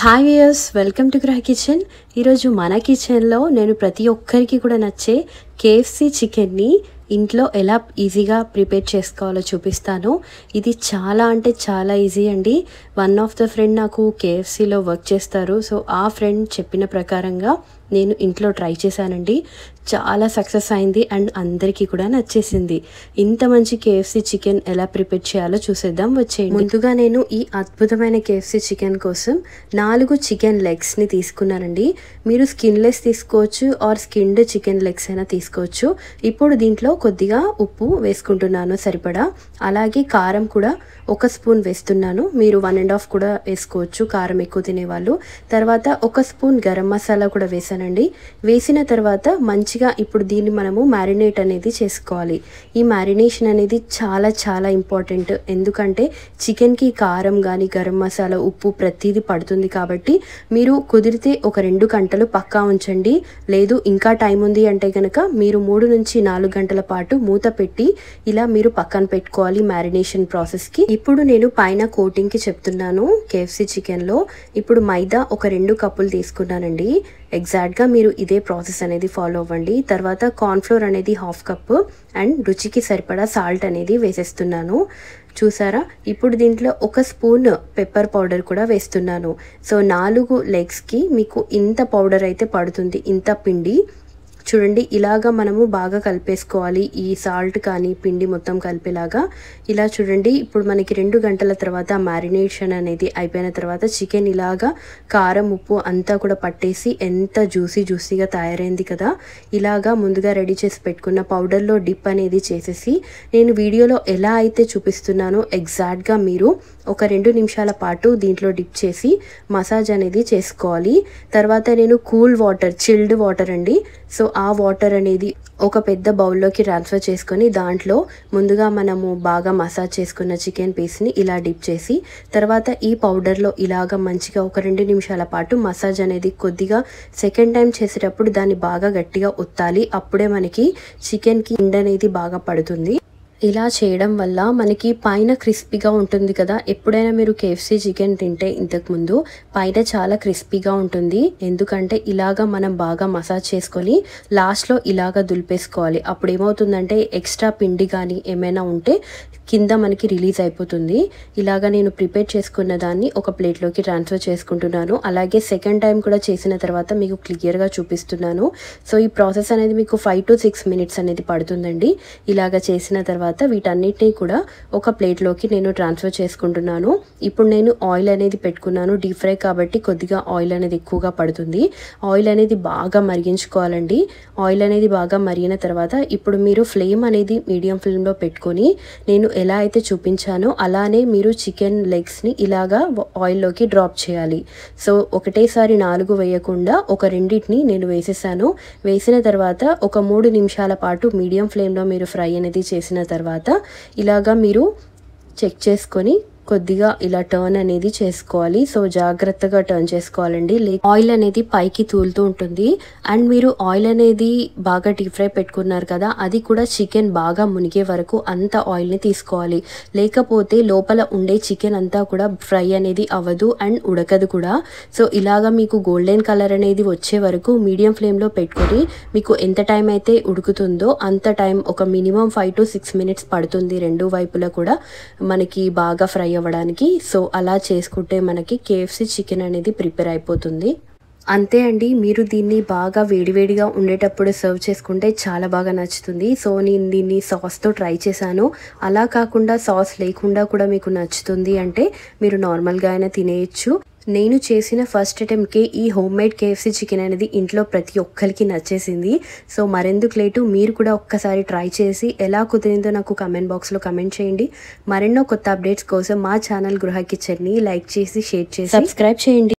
Hi viewers, welcome to గృహ kitchen. ఈరోజు మన కిచెన్లో నేను ప్రతి ఒక్కరికి కూడా నచ్చే కేఎఫ్సి చికెన్ని ఇంట్లో ఎలా ఈజీగా ప్రిపేర్ చేసుకోవాలో చూపిస్తాను. ఇది చాలా అంటే చాలా ఈజీ అండి. వన్ ఆఫ్ ద ఫ్రెండ్ నాకు కేఎఫ్సిలో వర్క్ చేస్తారు. సో ఆ ఫ్రెండ్ చెప్పిన ప్రకారంగా నేను ఇంట్లో ట్రై చేశానండి. చాలా సక్సెస్ అయింది అండ్ అందరికీ కూడా నచ్చేసింది. ఇంత మంచి కేఎఫ్సి చికెన్ ఎలా ప్రిపేర్ చేయాలో చూసేద్దాం, వచ్చేయండి. ముందుగా నేను ఈ అద్భుతమైన కేఎఫ్సి చికెన్ కోసం 4 చికెన్ లెగ్స్ని తీసుకున్నానండి. మీరు స్కిన్లెస్ తీసుకోవచ్చు ఆర్ స్కిన్డ్ చికెన్ లెగ్స్ అయినా తీసుకోవచ్చు. ఇప్పుడు దీంట్లో కొద్దిగా ఉప్పు వేసుకుంటున్నాను సరిపడా, అలాగే కారం కూడా 1 స్పూన్ వేస్తున్నాను. మీరు 1.5 కూడా వేసుకోవచ్చు కారం ఎక్కువ తినేవాళ్ళు. తర్వాత 1 స్పూన్ గరం మసాలా కూడా వేసానండి. వేసిన తర్వాత మంచిగా ఇప్పుడు దీన్ని మనము మ్యారినేట్ అనేది చేసుకోవాలి. ఈ మ్యారినేషన్ అనేది చాలా చాలా ఇంపార్టెంట్. ఎందుకంటే చికెన్కి కారం కానీ గరం మసాలా ఉప్పు ప్రతిదీ పడుతుంది. కాబట్టి మీరు కుదిరితే ఒక 2 గంటలు పక్కా ఉంచండి. లేదు ఇంకా టైం ఉంది అంటే కనుక మీరు 3 నుంచి 4 గంటల పాటు మూత పెట్టి ఇలా మీరు పక్కన పెట్టుకోవాలి మ్యారినేషన్ ప్రాసెస్కి. ఇప్పుడు నేను పైన కోటింగ్కి చెప్తున్నాను. కేఎఫ్సి చికెన్లో ఇప్పుడు మైదా ఒక 2 కప్పులు తీసుకున్నానండి. ఎగ్జాక్ట్గా మీరు ఇదే ప్రాసెస్ అనేది ఫాలో అవ్వండి. తర్వాత కార్న్ఫ్లోర్ అనేది 1/2 కప్పు అండ్ రుచికి సరిపడా సాల్ట్ అనేది వేసేస్తున్నాను. చూసారా, ఇప్పుడు దీంట్లో 1 స్పూన్ పెప్పర్ పౌడర్ కూడా వేస్తున్నాను. సో 4 లెగ్స్కి మీకు ఇంత పౌడర్ అయితే పడుతుంది, ఇంత పిండి. చూడండి, ఇలాగా మనము బాగా కలిపేసుకోవాలి. ఈ సాల్ట్ కానీ పిండి మొత్తం కలిపేలాగా ఇలా చూడండి. ఇప్పుడు మనకి 2 గంటల తర్వాత మ్యారినేషన్ అనేది అయిపోయిన తర్వాత చికెన్ ఇలాగా కారం ఉప్పు అంతా కూడా పట్టేసి ఎంత జ్యూసీగా తయారైంది కదా. ఇలాగా ముందుగా రెడీ చేసి పెట్టుకున్న పౌడర్లో డిప్ అనేది చేసేసి నేను వీడియోలో ఎలా అయితే చూపిస్తున్నానో ఎగ్జాక్ట్గా మీరు ఒక 2 నిమిషాల పాటు దీంట్లో డిప్ చేసి మసాజ్ అనేది చేసుకోవాలి. తర్వాత నేను కూల్ వాటర్, చిల్డ్ వాటర్ అండి. సో ఆ వాటర్ అనేది ఒక పెద్ద బౌల్లోకి ట్రాన్స్ఫర్ చేసుకొని దాంట్లో ముందుగా మనము బాగా మసాజ్ చేసుకున్న చికెన్ పీస్ని ఇలా డిప్ చేసి తర్వాత ఈ పౌడర్లో ఇలాగ మంచిగా ఒక 2 నిమిషాల పాటు మసాజ్ అనేది కొద్దిగా సెకండ్ టైం చేసేటప్పుడు దాన్ని బాగా గట్టిగా ఒత్తాలి. అప్పుడే మనకి చికెన్కి ఎండ అనేది బాగా పడుతుంది. ఇలా చేయడం వల్ల మనకి పైన క్రిస్పీగా ఉంటుంది కదా. ఎప్పుడైనా మీరు కేఎఫ్సి చికెన్ తింటే ఇంతకుముందు పైన చాలా క్రిస్పీగా ఉంటుంది. ఎందుకంటే ఇలాగా మనం బాగా మసాజ్ చేసుకొని లాస్ట్లో ఇలాగా దులిపేసుకోవాలి. అప్పుడు ఏమవుతుందంటే ఎక్స్ట్రా పిండి కానీ ఏమైనా ఉంటే కింద మనకి రిలీజ్ అయిపోతుంది. ఇలాగా నేను ప్రిపేర్ చేసుకున్న దాన్ని ఒక ప్లేట్లోకి ట్రాన్స్ఫర్ చేసుకుంటున్నాను. అలాగే సెకండ్ టైం కూడా చేసిన తర్వాత మీకు క్లియర్గా చూపిస్తున్నాను. సో ఈ ప్రాసెస్ అనేది మీకు 5 to 6 మినిట్స్ అనేది పడుతుందండి. ఇలాగా చేసిన తర్వాత వీటన్నిటినీ కూడా ఒక ప్లేట్లోకి నేను ట్రాన్స్ఫర్ చేసుకుంటున్నాను. ఇప్పుడు నేను ఆయిల్ అనేది పెట్టుకున్నాను. డీప్ ఫ్రై కాబట్టి కొద్దిగా ఆయిల్ అనేది ఎక్కువగా పడుతుంది. ఆయిల్ అనేది బాగా మరిగించుకోవాలండి. ఆయిల్ అనేది బాగా మరిగిన తర్వాత ఇప్పుడు మీరు ఫ్లేమ్ అనేది మీడియం ఫ్లేమ్లో పెట్టుకొని నేను ఎలా అయితే చూపించానో అలానే మీరు చికెన్ లెగ్స్ని ఇలాగా ఆయిల్లోకి డ్రాప్ చేయాలి. సో ఒకటేసారి 4 వేయకుండా ఒక 2ని నేను వేసేసాను. వేసిన తర్వాత ఒక 3 నిమిషాల పాటు మీడియం ఫ్లేమ్లో మీరు ఫ్రై అనేది చేసిన తర్వాత ఇలాగా మీరు చెక్ చేసుకొని కొద్దిగా ఇలా టర్న్ అనేది చేసుకోవాలి. సో జాగ్రత్తగా టర్న్ చేసుకోవాలండి. ఆయిల్ అనేది పైకి తూలుతూ ఉంటుంది. అండ్ మీరు ఆయిల్ అనేది బాగా డీప్ ఫ్రై పెట్టుకున్నారు కదా, అది కూడా చికెన్ బాగా మునిగే వరకు అంత ఆయిల్ని తీసుకోవాలి. లేకపోతే లోపల ఉండే చికెన్ అంతా కూడా ఫ్రై అనేది అవ్వదు అండ్ ఉడకదు కూడా. సో ఇలాగా మీకు గోల్డెన్ కలర్ అనేది వచ్చే వరకు మీడియం ఫ్లేమ్లో పెట్టుకొని మీకు ఎంత టైం అయితే ఉడుకుతుందో అంత టైం ఒక మినిమం 5 to 6 మినిట్స్ పడుతుంది. 2 వైపులా కూడా మనకి బాగా ఫ్రై అవ్వడానికి. సో అలా చేసుకుంటే మనకి కేఎఫ్సి చికెన్ అనేది ప్రిపేర్ అయిపోతుంది. అంతే అండి. మీరు దీన్ని బాగా వేడివేడిగా ఉండేటప్పుడు సర్వ్ చేసుకుంటే చాలా బాగా నచ్చుతుంది. సో నేను దీన్ని సాస్తో ట్రై చేశాను. అలా కాకుండా సాస్ లేకుండా కూడా మీకు నచ్చుతుంది అంటే మీరు నార్మల్గా అయినా తినేయచ్చు. నేను చేసిన ఫస్ట్ అటెంప్ట్కి ఈ హోమ్ మేడ్ కేఎఫ్సి చికెన్ అనేది ఇంట్లో ప్రతి ఒక్కరికి నచ్చేసింది. సో మరెందుకు లేటు, మీరు కూడా ఒక్కసారి ట్రై చేసి ఎలా కుదిరిందో నాకు కమెంట్ బాక్స్లో కమెంట్ చేయండి. మరెన్నో కొత్త అప్డేట్స్ కోసం మా ఛానల్ గృహ కిచెన్ని లైక్ చేసి షేర్ చేసి సబ్స్క్రైబ్ చేయండి.